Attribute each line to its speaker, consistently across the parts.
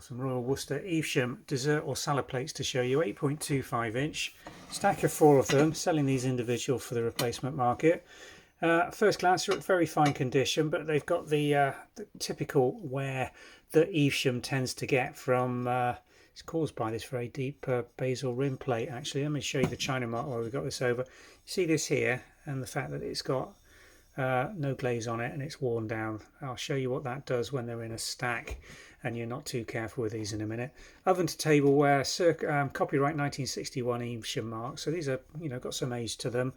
Speaker 1: Some Royal Worcester Evesham dessert or salad plates to show you. 8.25 inch, stack of 4 of them, selling these individual for the replacement market. First glance, they're at very fine condition, but they've got the typical wear that Evesham tends to get from. It's caused by this very deep basil rim plate. Actually, let me show you the China mark while we've got this over. You see this here, and the fact that it's got no glaze on it and it's worn down. I'll show you what that does when they're in a stack and you're not too careful with these in a minute. Oven to tableware, copyright 1961 Evesham mark. So these are, got some age to them.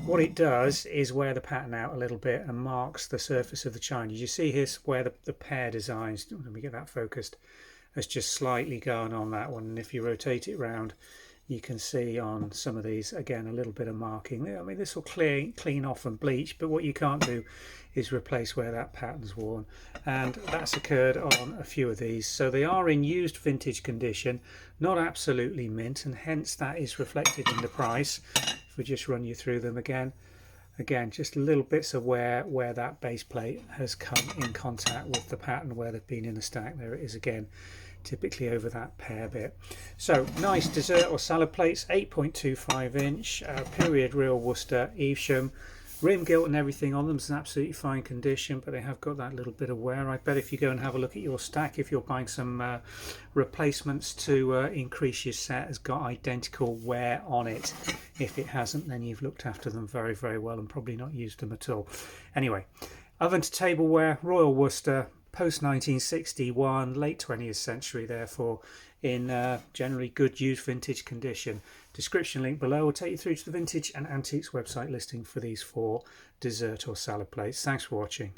Speaker 1: What it does is wear the pattern out a little bit and marks the surface of the china. You see here where the pear designs, let me get that focused, has just slightly gone on that one, and if you rotate it round you can see on some of these again a little bit of marking. I mean, this will clean off and bleach, but what you can't do is replace where that pattern's worn, and that's occurred on a few of these. So they are in used vintage condition, not absolutely mint, and hence that is reflected in the price. If we just run you through them again, just little bits of where that base plate has come in contact with the pattern where they've been in a stack. There it is again, typically over that pear bit. So nice dessert or salad plates, 8.25 inch, period Real Worcester Evesham. Rim gilt and everything on them is in absolutely fine condition, but they have got that little bit of wear. I bet if you go and have a look at your stack, if you're buying some replacements to increase your set, has got identical wear on it. If it hasn't, then you've looked after them very, very well and probably not used them at all. Anyway, oven to tableware, Royal Worcester, post 1961, late 20th century, therefore in generally good used vintage condition. Description link below will take you through to the Vintage and Antiques website listing for these 4 dessert or salad plates. Thanks for watching.